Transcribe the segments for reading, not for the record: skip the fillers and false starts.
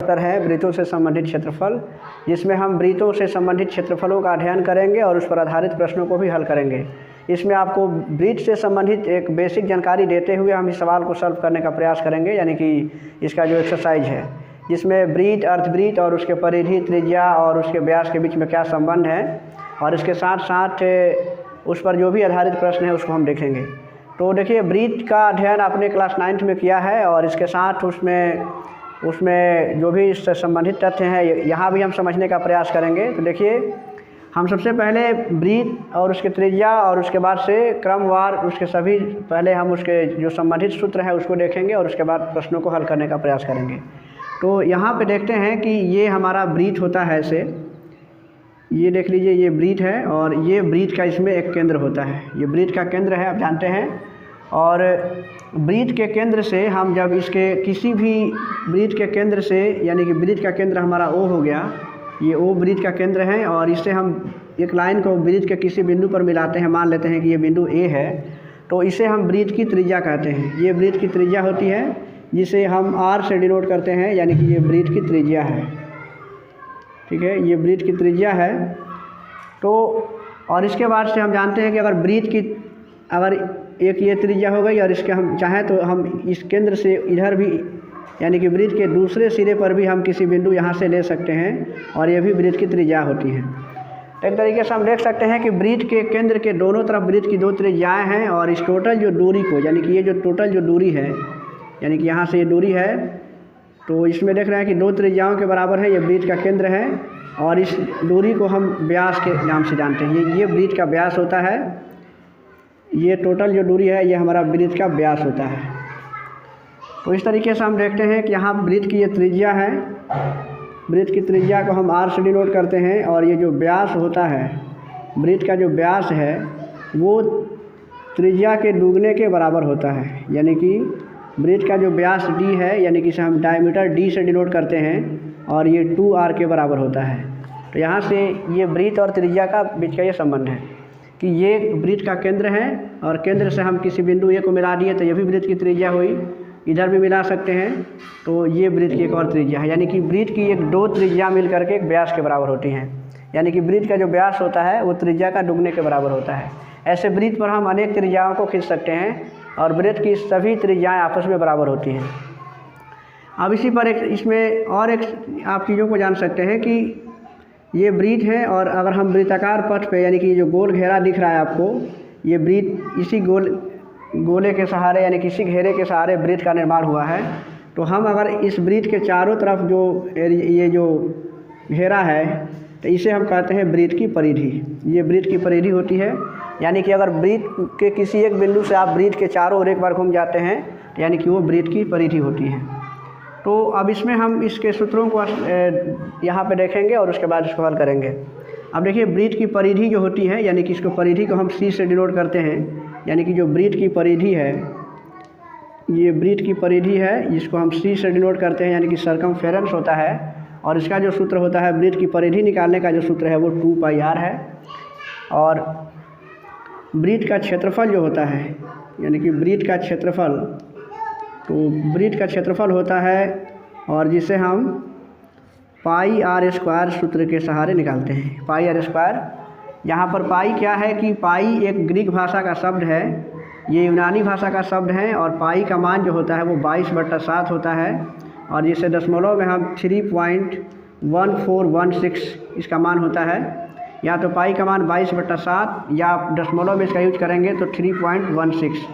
Chapter है वृत्तों से संबंधित क्षेत्रफल, जिसमें हम वृत्तों से संबंधित क्षेत्रफलों का अध्ययन करेंगे और उस पर आधारित प्रश्नों को भी हल करेंगे। इसमें आपको वृत्त से संबंधित एक बेसिक जानकारी देते हुए हम इस सवाल को सॉल्व करने का प्रयास करेंगे, यानी कि इसका जो एक्सरसाइज है, जिसमें वृत्त, अर्धवृत्त और उसके परिधि, त्रिज्या और उसके व्यास के बीच में क्या संबंध है, और इसके साथ साथ उस पर जो भी आधारित प्रश्न है उसको हम देखेंगे। तो देखिए, वृत्त का अध्ययन आपने क्लास 9th में किया है और इसके साथ उसमें जो भी इससे संबंधित तथ्य हैं यहाँ भी हम समझने का प्रयास करेंगे। तो देखिए, हम सबसे पहले वृत्त और उसके त्रिज्या और उसके बाद से क्रमवार उसके सभी पहले हम उसके जो संबंधित सूत्र है उसको देखेंगे और उसके बाद प्रश्नों को हल करने का प्रयास करेंगे। तो यहाँ पे देखते हैं कि ये हमारा वृत्त होता है, ऐसे ये देख लीजिए, ये वृत्त है और ये वृत्त का इसमें एक केंद्र होता है, ये वृत्त का केंद्र है, आप जानते हैं। और वृत्त के केंद्र से हम जब इसके किसी भी वृत्त के केंद्र से, यानी कि वृत्त का केंद्र हमारा O हो गया, ये O वृत्त का केंद्र है, और इससे हम एक लाइन को वृत्त के किसी बिंदु पर मिलाते हैं, मान लेते हैं कि ये बिंदु A है, तो इसे हम वृत्त की त्रिज्या कहते हैं। ये वृत्त की त्रिज्या होती है जिसे हम R से डिनोट करते हैं, यानी कि ये वृत्त की त्रिज्या है, ठीक है, ये वृत्त की त्रिज्या है। तो और इसके बाद से हम जानते हैं कि अगर वृत्त की अगर एक ये त्रिज्या हो गई और इसके हम चाहें तो हम इस केंद्र से इधर भी, यानी कि वृत्त के दूसरे सिरे पर भी हम किसी बिंदु यहाँ से ले सकते हैं, और ये भी वृत्त की त्रिज्या होती है। एक तरीके से हम देख सकते हैं कि वृत्त के केंद्र के दोनों तरफ वृत्त की दो त्रिज्याएँ हैं, और इस टोटल जो दूरी को, यानी कि ये जो टोटल जो दूरी है, यानी कि यहाँ से ये दूरी है, तो इसमें देख रहे हैं कि दो त्रिज्याओं के बराबर है, ये वृत्त का केंद्र है, और इस दूरी को हम व्यास के नाम से जानते हैं। ये वृत्त का व्यास होता है, ये टोटल जो दूरी है ये हमारा वृत्त का व्यास होता है। तो इस तरीके से हम देखते हैं कि यहाँ वृत्त की ये त्रिज्या है, वृत्त की त्रिज्या को हम R से डिनोट करते हैं, और ये जो व्यास होता है, वृत्त का जो व्यास है वो त्रिज्या के दुगने के बराबर होता है, यानी कि वृत्त का जो व्यास D है, यानी कि इसे हम डायमीटर D से डिनोट करते हैं, और ये 2R के बराबर होता है। तो यहाँ से ये वृत्त और त्रिज्या का बीच का ये संबंध है कि ये वृत्त का केंद्र है, और केंद्र से हम किसी बिंदु A को मिला दिए तो ये भी वृत्त की त्रिज्या हुई, इधर भी मिला सकते हैं, तो ये वृत्त की एक और त्रिज्या है, यानी कि वृत्त की एक दो त्रिज्या मिल करके एक व्यास के बराबर होती हैं, यानी कि वृत्त का जो व्यास होता है वो त्रिज्या का दुगने के बराबर होता है। ऐसे वृत्त पर हम अनेक त्रिज्याओं को खींच सकते हैं, और वृत्त की सभी त्रिज्याएँ आपस में बराबर होती हैं। अब इसी पर एक इसमें और एक आप चीज़ों को जान सकते हैं कि ये वृत्त है, और अगर हम वृत्ताकार पथ पे, यानी कि जो गोल घेरा दिख रहा है आपको, ये वृत्त इसी गोले के सहारे, यानी किसी घेरे के सहारे वृत्त का निर्माण हुआ है। तो हम अगर इस वृत्त के चारों तरफ जो ये जो घेरा है, तो इसे हम कहते हैं वृत्त की परिधि। ये वृत्त की परिधि होती है, यानी कि अगर वृत्त के किसी एक बिंदु से आप वृत्त के चारों ओर एक बार घूम जाते हैं, यानी कि वो वृत्त की परिधि होती है। तो अब इसमें हम इसके सूत्रों को यहाँ पे देखेंगे और उसके बाद इसको हल करेंगे। अब देखिए, वृत्त की परिधि जो होती है, यानी कि इसको परिधि को हम C से डिनोट करते हैं, यानी कि जो वृत्त की परिधि है, ये वृत्त की परिधि है, जिसको हम C से डिनोट करते हैं, यानी कि सर्कमफेरेंस होता है, और इसका जो सूत्र होता है वृत्त की परिधि निकालने का जो सूत्र है वो 2πr है। और वृत्त का क्षेत्रफल जो होता है, यानी कि वृत्त का क्षेत्रफल, तो वृत्त का क्षेत्रफल होता है, और जिसे हम πr² सूत्र के सहारे निकालते हैं। πr², यहाँ पर पाई क्या है कि पाई एक ग्रीक भाषा का शब्द है, ये यूनानी भाषा का शब्द है, और पाई का मान जो होता है वो 22/7 होता है, और जिसे दशमलव में हम 3.1416 इसका मान होता है। या तो पाई का मान 22/7, या आप दशमलव में इसका यूज करेंगे तो 3.16,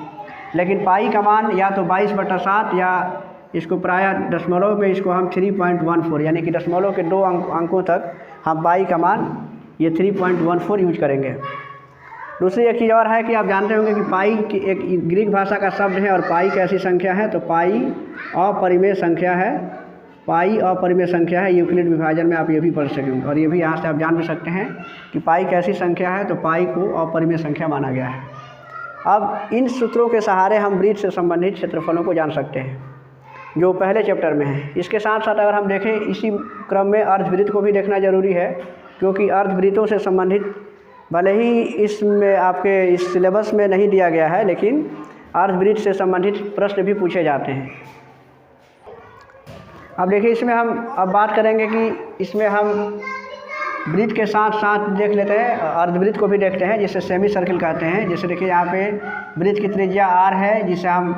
लेकिन पाई का मान या तो 22/7 या इसको प्रायः दशमलव में इसको हम 3.14, यानी कि दशमलव के 2 अंकों तक हम पाई का मान ये 3.14 यूज करेंगे। दूसरी एक चीज़ और है कि आप जानते होंगे कि पाई की एक ग्रीक भाषा का शब्द है, और पाई कैसी संख्या है, तो पाई अपरिमेय संख्या है, पाई अपरिमेय संख्या है। यूक्लिड विभाजन में आप ये भी पढ़ सकेंगे, और ये भी यहाँ से आप जान भी सकते हैं कि पाई कैसी संख्या है, तो पाई को अपरिमेय संख्या माना गया है। अब इन सूत्रों के सहारे हम वृत्त से संबंधित क्षेत्रफलों को जान सकते हैं, जो पहले चैप्टर में है। इसके साथ साथ अगर हम देखें, इसी क्रम में अर्धवृत्त को भी देखना जरूरी है, क्योंकि अर्धवृत्तों से संबंधित भले ही इसमें आपके इस सिलेबस में नहीं दिया गया है, लेकिन अर्धवृत्त से संबंधित प्रश्न भी पूछे जाते हैं। अब देखिए इसमें हम अब बात करेंगे कि इसमें हम वृत्त के साथ साथ देख लेते हैं, अर्धवृत्त को भी देखते हैं, जिसे सेमी सर्किल कहते हैं। जैसे देखिए यहाँ पे वृत्त की त्रिज्या आर है, जिसे हम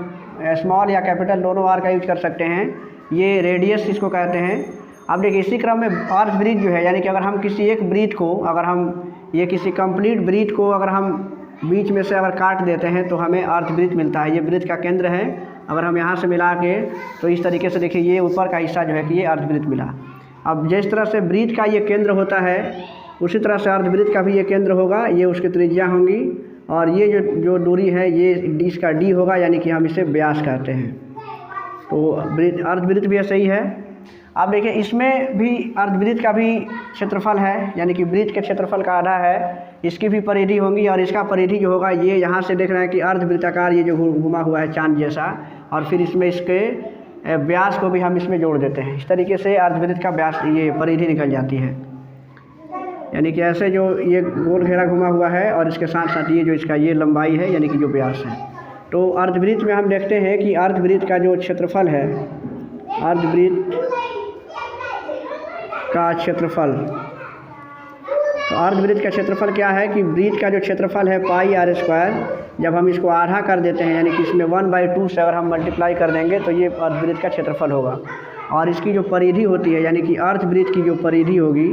स्मॉल या कैपिटल दोनों आर का यूज कर सकते हैं। ये रेडियस इसको कहते हैं। अब देखिए इसी क्रम में अर्धवृत्त जो है, यानी कि अगर हम किसी एक वृत्त को, अगर हम ये किसी कंप्लीट वृत्त को अगर हम बीच में से अगर काट देते हैं तो हमें अर्धवृत्त मिलता है। ये वृत्त का केंद्र है। अगर हम यहाँ से मिला के तो इस तरीके से देखिए ये ऊपर का हिस्सा जो है कि ये अर्धवृत्त मिला। अब जिस तरह से वृत्त का ये केंद्र होता है उसी तरह से अर्धवृत्त का भी ये केंद्र होगा। ये उसकी त्रिज्या होंगी और ये जो दूरी है ये इसका डी होगा, यानी कि हम इसे व्यास कहते हैं। तो अर्धवृत्त भी ऐसे ही है। अब देखिए इसमें भी अर्धवृत्त का भी क्षेत्रफल है, यानी कि वृत्त के क्षेत्रफल का आधा है, इसकी भी परिधि होंगी और इसका परिधि जो होगा ये यहाँ से देख रहे हैं कि अर्धवृत्ताकार ये जो घुमा हुआ है चांद जैसा, और फिर इसमें इसके व्यास को भी हम इसमें जोड़ देते हैं। इस तरीके से अर्धवृत्त का व्यास ये परिधि निकल जाती है। यानी कि ऐसे जो ये गोल घेरा घुमा हुआ है और इसके साथ साथ ये जो इसका ये लंबाई है, यानी कि जो व्यास है। तो अर्धवृत्त में हम देखते हैं कि अर्धवृत्त का जो क्षेत्रफल है, अर्धवृत्त का क्षेत्रफल, तो अर्धवृत्त का क्षेत्रफल क्या है कि वृत्त का जो क्षेत्रफल है पाई आर स्क्वायर, जब हम इसको आधा कर देते हैं यानी कि इसमें 1/2 से अगर हम मल्टीप्लाई कर देंगे तो ये अर्धवृत्त का क्षेत्रफल होगा। और इसकी जो परिधि होती है, यानी कि अर्धवृत्त की जो परिधि होगी,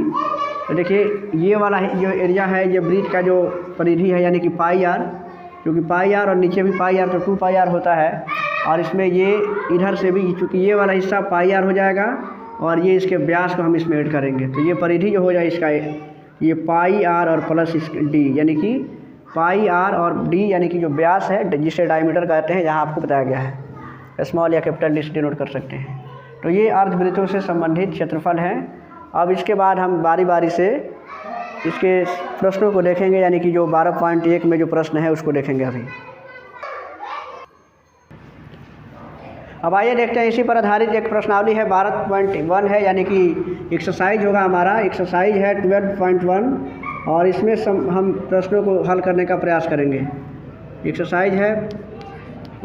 तो देखिए ये वाला जो एरिया है ये वृत्त का जो परिधि है, यानी कि पाई आर, क्योंकि पाई आर और नीचे भी पाई आर तो 2 पाई आर होता है। और इसमें ये इधर से भी, चूँकि ये वाला हिस्सा पाई आर हो जाएगा और ये इसके व्यास को हम इसमें ऐड करेंगे, तो ये परिधि जो हो जाए इसका ये पाई आर और प्लस इस डी, यानी कि पाई आर और डी, यानी कि जो व्यास है जिसे डायमीटर कहते हैं, यहाँ आपको बताया गया है। स्मॉल या कैपिटल डी डिनोट कर सकते हैं। तो ये अर्धवृत्तों से संबंधित क्षेत्रफल है। अब इसके बाद हम बारी बारी से इसके प्रश्नों को देखेंगे, यानी कि जो 12.1 में जो प्रश्न है उसको देखेंगे अभी। अब आइए देखते हैं, इसी पर आधारित एक प्रश्नावली है 12.1 है, यानी कि एक्सरसाइज होगा हमारा। एक्सरसाइज है 12.1 और इसमें हम प्रश्नों को हल करने का प्रयास करेंगे। एक्सरसाइज है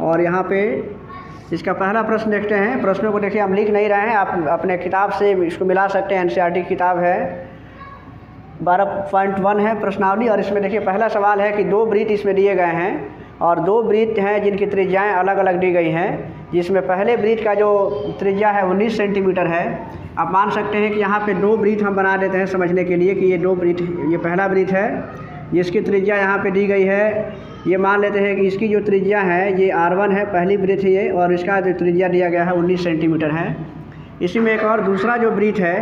और यहाँ पे इसका पहला प्रश्न देखते हैं। प्रश्नों को देखिए हम लिख नहीं रहे हैं, आप अपने किताब से इसको मिला सकते हैं। एनसीईआरटी की किताब है, 12.1 है प्रश्नावली। और इसमें देखिए पहला सवाल है कि 2 वृत्त इसमें दिए गए हैं और 2 वृत्त हैं जिनकी त्रिज्याएं अलग अलग दी गई हैं, जिसमें पहले वृत्त का जो त्रिज्या है 19 सेंटीमीटर है। आप मान सकते हैं कि यहाँ पे 2 वृत्त हम बना देते हैं समझने के लिए कि ये 2 वृत्त, ये पहला वृत्त है जिसकी त्रिज्या यहाँ पे दी गई है। ये मान लेते हैं कि इसकी जो त्रिज्या है ये R1 है, पहली वृत्त है ये, और इसका जो त्रिज्या दिया गया है 19 सेंटीमीटर है। इसी में एक और दूसरा जो वृत्त है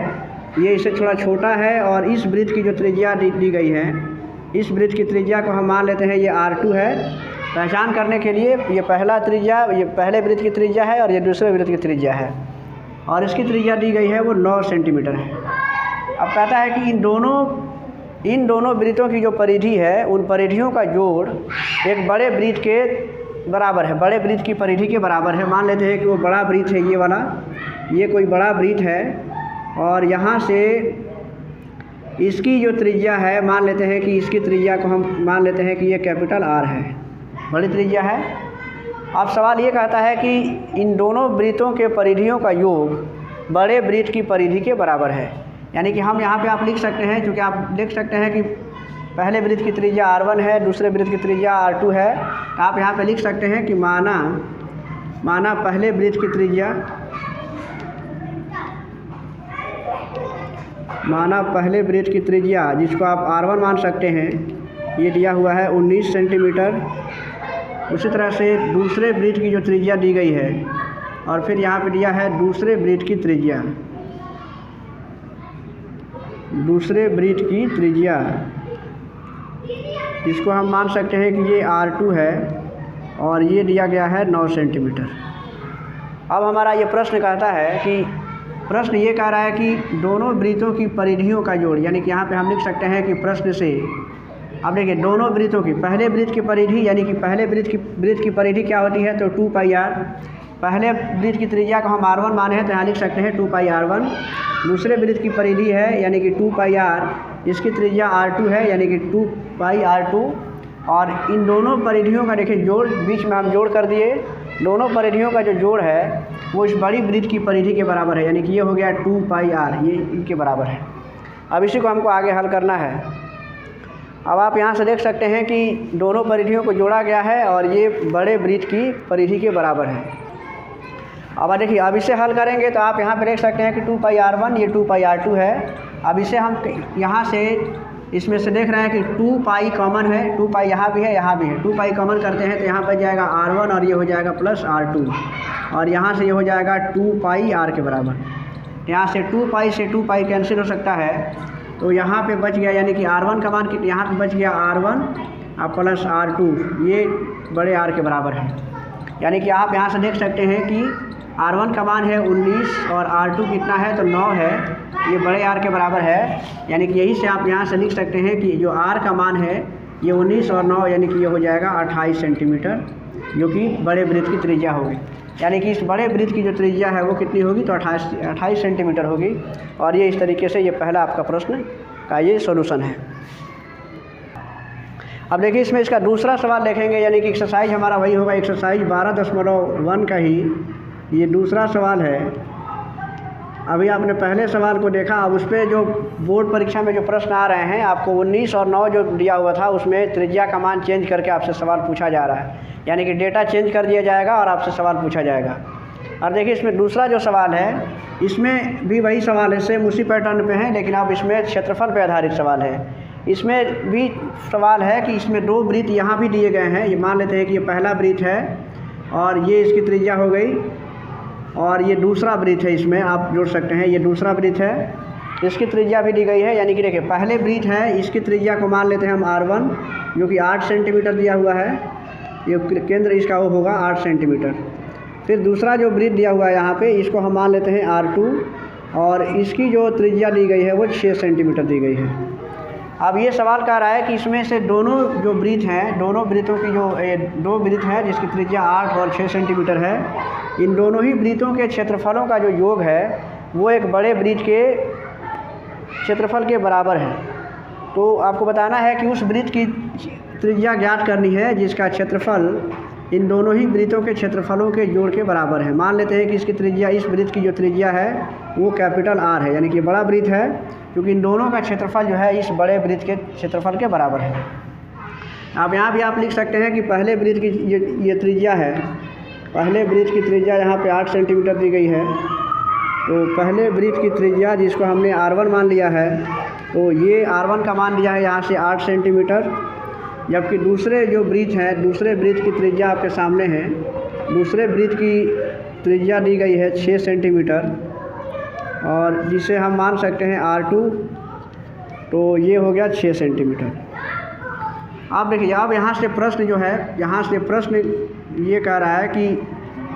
ये इससे थोड़ा छोटा है और इस वृत्त की जो त्रिज्या दी गई है, इस वृत्त की त्रिज्या को हम मान लेते हैं ये R2 है। पहचान करने के लिए ये पहला त्रिज्या, ये पहले वृत्त की त्रिज्या है और ये दूसरे वृत्त की त्रिज्या है, और इसकी त्रिज्या दी गई है वो 9 सेंटीमीटर है। अब कहता है कि इन दोनों वृत्तों की जो परिधि है उन परिधियों का जोड़ एक बड़े वृत्त के बराबर है, बड़े वृत्त की परिधि के बराबर है। मान लेते हैं कि वो बड़ा वृत्त है, ये वाला, ये कोई बड़ा वृत्त है और यहाँ से इसकी जो त्रिज्या है मान लेते हैं कि इसकी त्रिज्या को हम मान लेते हैं कि ये कैपिटल R है, बड़ी त्रिज्या है। अब सवाल ये कहता है कि इन दोनों वृत्तों के परिधियों का योग बड़े वृत्त की परिधि के बराबर है। यानी कि हम यहाँ पे आप लिख सकते हैं, क्योंकि आप देख सकते हैं कि पहले वृत्त की त्रिज्या R1 है, दूसरे वृत्त की त्रिज्या R2 है, तो आप यहाँ पे लिख सकते हैं कि माना पहले वृत्त की त्रिज्या, माना पहले वृत्त की त्रिज्या जिसको आप R1 मान सकते हैं, ये दिया हुआ है 19 सेंटीमीटर। उसी तरह से दूसरे वृत्त की जो त्रिज्या दी गई है और फिर यहाँ पे दिया है दूसरे वृत्त की त्रिज्या, दूसरे वृत्त की त्रिज्या इसको हम मान सकते हैं कि ये R2 है और ये दिया गया है 9 सेंटीमीटर। अब हमारा ये प्रश्न कहता है कि प्रश्न ये कह रहा है कि दोनों वृत्तों की परिधियों का जोड़, यानी कि यहाँ पे हम लिख सकते हैं कि प्रश्न से, अब देखिए दोनों वृत्तों की, पहले वृत्त की परिधि, यानी कि पहले वृत्त की परिधि क्या होती है तो 2 पाई R। पहले वृत्त की त्रिज्या को हम R1 माने हैं तो यहाँ लिख सकते हैं 2 पाई R1। दूसरे वृत्त की परिधि है यानी कि 2 पाई R, इसकी त्रिज्या R2 है यानी कि 2 पाई R2। और इन दोनों परिधियों का देखिए जोड़, बीच में हम जोड़ कर दिए दोनों परिधियों का जो जोड़ है वो इस बड़ी वृत्त की परिधि के बराबर है, यानी कि ये हो गया 2πr, ये इनके बराबर है। अब इसी को हमको आगे हल करना है। अब आप यहाँ से देख सकते हैं कि दोनों परिधियों को जोड़ा गया है और ये बड़े वृत्त की परिधि के बराबर है। अब देखिए, अब इसे हल करेंगे तो आप यहाँ पे देख सकते हैं कि 2πr1 ये 2πr2 है। अब इसे हम यहाँ से इसमें से देख रहे हैं कि 2π कॉमन है, 2π यहाँ भी है, यहाँ भी है। 2π कॉमन करते हैं तो यहाँ पर जाएगा r1 और ये हो जाएगा प्लस r2, और यहाँ से ये हो जाएगा 2πr के बराबर। यहाँ से 2π से 2π कैंसिल हो सकता है, तो यहाँ पे बच गया, यानी कि r1 का मान कितना, यहाँ पे बच गया r1 और प्लस r2, ये बड़े r के बराबर है। यानी कि आप यहाँ से देख सकते हैं कि r1 का मान है 19 और r2 कितना है तो 9 है, ये बड़े r के बराबर है। यानी कि यही से आप यहाँ से लिख सकते हैं कि जो r का मान है ये 19 और 9, यानी कि ये हो जाएगा 28 सेंटीमीटर, जो कि बड़े वृत्त की त्रिज्या होगी। यानी कि इस बड़े वृत्त की जो त्रिज्या है वो कितनी होगी तो 28 सेंटीमीटर होगी। और ये इस तरीके से ये पहला आपका प्रश्न का ये सॉल्यूशन है। अब देखिए, इसमें इसका दूसरा सवाल देखेंगे, यानी कि एक्सरसाइज हमारा वही होगा, एक्सरसाइज 12.1 का ही ये दूसरा सवाल है। अभी आपने पहले सवाल को देखा, अब उस पर जो बोर्ड परीक्षा में जो प्रश्न आ रहे हैं, आपको 19 और 9 जो दिया हुआ था उसमें त्रिज्या का मान चेंज करके आपसे सवाल पूछा जा रहा है, यानी कि डेटा चेंज कर दिया जाएगा और आपसे सवाल पूछा जाएगा। और देखिए, इसमें दूसरा जो सवाल है इसमें भी वही सवाल है, सेम उसी पैटर्न पे है, लेकिन अब इसमें क्षेत्रफल पर आधारित सवाल है। इसमें भी सवाल है कि इसमें दो वृत्त यहाँ भी दिए गए हैं। ये मान लेते हैं कि ये पहला वृत्त है और ये इसकी त्रिज्या हो गई, और ये दूसरा वृत्त है, इसमें आप जोड़ सकते हैं, ये दूसरा वृत्त है, इसकी त्रिज्या भी दी गई है। यानी कि देखिए, पहले वृत्त है, इसकी त्रिज्या को मान लेते हैं हम r1, जो कि 8 सेंटीमीटर दिया हुआ है, ये केंद्र इसका वो होगा 8 सेंटीमीटर। फिर दूसरा जो वृत्त दिया हुआ है यहाँ पे, इसको हम मान लेते हैं r2, और इसकी जो त्रिज्या दी गई है वो 6 सेंटीमीटर दी गई है। अब ये सवाल कह रहा है कि इसमें से दोनों जो वृत्त हैं, दोनों वृत्तों की जो दो वृत्त हैं जिसकी त्रिज्या 8 और 6 सेंटीमीटर है, इन दोनों ही वृत्तों के क्षेत्रफलों का जो योग है वो एक बड़े वृत्त के क्षेत्रफल के बराबर है। तो आपको बताना है कि उस वृत्त की त्रिज्या ज्ञात करनी है जिसका क्षेत्रफल इन दोनों ही वृत्तों के क्षेत्रफलों के जोड़ के बराबर है। मान लेते हैं कि इसकी त्रिज्या, इस वृत्त की जो त्रिज्या है वो कैपिटल R है, यानी कि बड़ा वृत्त है, क्योंकि इन दोनों का क्षेत्रफल जो है इस बड़े वृत्त के क्षेत्रफल के बराबर है। अब यहाँ भी आप लिख सकते हैं कि पहले वृत्त की ये त्रिज्या है, पहले वृत्त की त्रिज्या यहाँ पे 8 सेंटीमीटर दी गई है। तो पहले वृत्त की त्रिज्या जिसको हमने r1 मान लिया है, तो ये r1 का मान दिया है यहाँ से 8 सेंटीमीटर, जबकि दूसरे जो वृत्त हैं, दूसरे वृत्त की त्रिज्या आपके सामने है, दूसरे वृत्त की त्रिज्या दी गई है 6 सेंटीमीटर, और जिसे हम मान सकते हैं r2, तो ये हो गया 6 सेंटीमीटर। अब देखिए, अब यहाँ से प्रश्न जो है, यहाँ से प्रश्न ये कह रहा है कि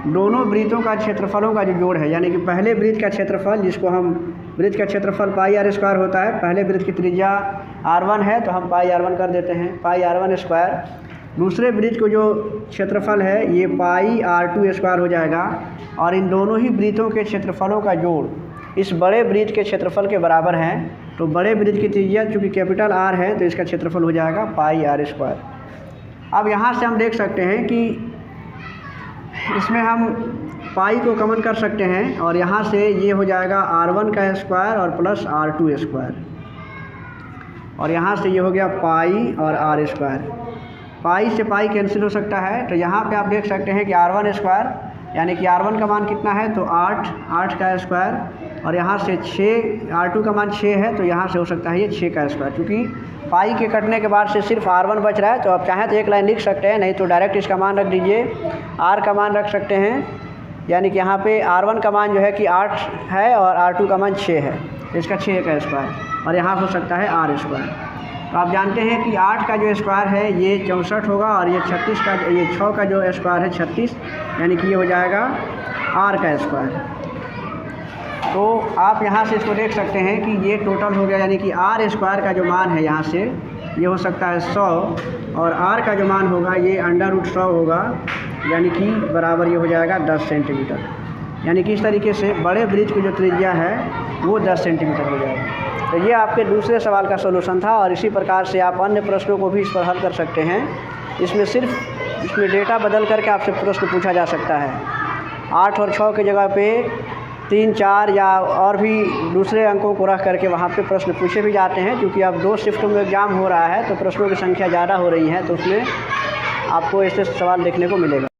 दोनों वृत्तों का क्षेत्रफलों का जो जोड़ है, यानी कि पहले वृत्त का क्षेत्रफल, जिसको हम वृत्त का क्षेत्रफल πr² होता है, पहले वृत्त की त्रिज्या r1 है तो हम πr1 कर देते हैं, πr1²। दूसरे वृत्त को जो क्षेत्रफल है ये πr2² हो जाएगा, और इन दोनों ही वृत्तों के क्षेत्रफलों का जोड़ इस बड़े वृत्त के क्षेत्रफल के बराबर हैं। तो बड़े वृत्त की त्रिज्या चूँकि कैपिटल R है तो इसका क्षेत्रफल हो जाएगा πr²। अब यहाँ से हम देख सकते हैं कि इसमें हम पाई को कॉमन कर सकते हैं, और यहाँ से ये हो जाएगा r1² और प्लस r2², और यहाँ से ये हो गया पाई और r²। पाई से पाई कैंसिल हो सकता है, तो यहाँ पे आप देख सकते हैं कि r1², यानी कि r1 का मान कितना है तो 8 का स्क्वायर, और यहाँ से 6, r2 का मान 6 है तो यहाँ से हो सकता है ये 6 का स्क्वायर। क्योंकि पाई के कटने के बाद से सिर्फ r1 बच रहा है, तो आप चाहें तो एक लाइन लिख सकते हैं, नहीं तो डायरेक्ट इसका मान रख दीजिए, r का मान रख सकते हैं। यानी कि यहाँ पे r1 का मान जो है कि 8 है और r2 का मान 6 है, इसका 6 का स्क्वायर, और यहाँ हो सकता है r²। तो आप जानते हैं कि 8 का जो स्क्वायर है ये 64 होगा, और ये 36 का, ये 6 का जो स्क्वायर है 36, यानी कि ये हो जाएगा r का स्क्वायर। तो आप यहाँ से इसको देख सकते हैं कि ये टोटल हो गया, यानी कि r² का जो मान है यहाँ से ये हो सकता है 100, और r का जो मान होगा ये √100 होगा, यानी कि बराबर ये हो जाएगा 10 सेंटीमीटर। यानी कि इस तरीके से बड़े वृत्त की जो त्रिज्या है वो 10 सेंटीमीटर हो जाएगा। तो ये आपके दूसरे सवाल का सॉल्यूशन था, और इसी प्रकार से आप अन्य प्रश्नों को भी इस पर हल कर सकते हैं। इसमें सिर्फ इसमें डेटा बदल करके आपसे प्रश्न पूछा जा सकता है। 8 और 6 की जगह पे 3, 4 या और भी दूसरे अंकों को रख करके वहाँ पे प्रश्न पूछे भी जाते हैं। क्योंकि अब 2 शिफ्टों में एग्ज़ाम हो रहा है तो प्रश्नों की संख्या ज़्यादा हो रही है, तो उसमें आपको ऐसे सवाल देखने को मिलेगा।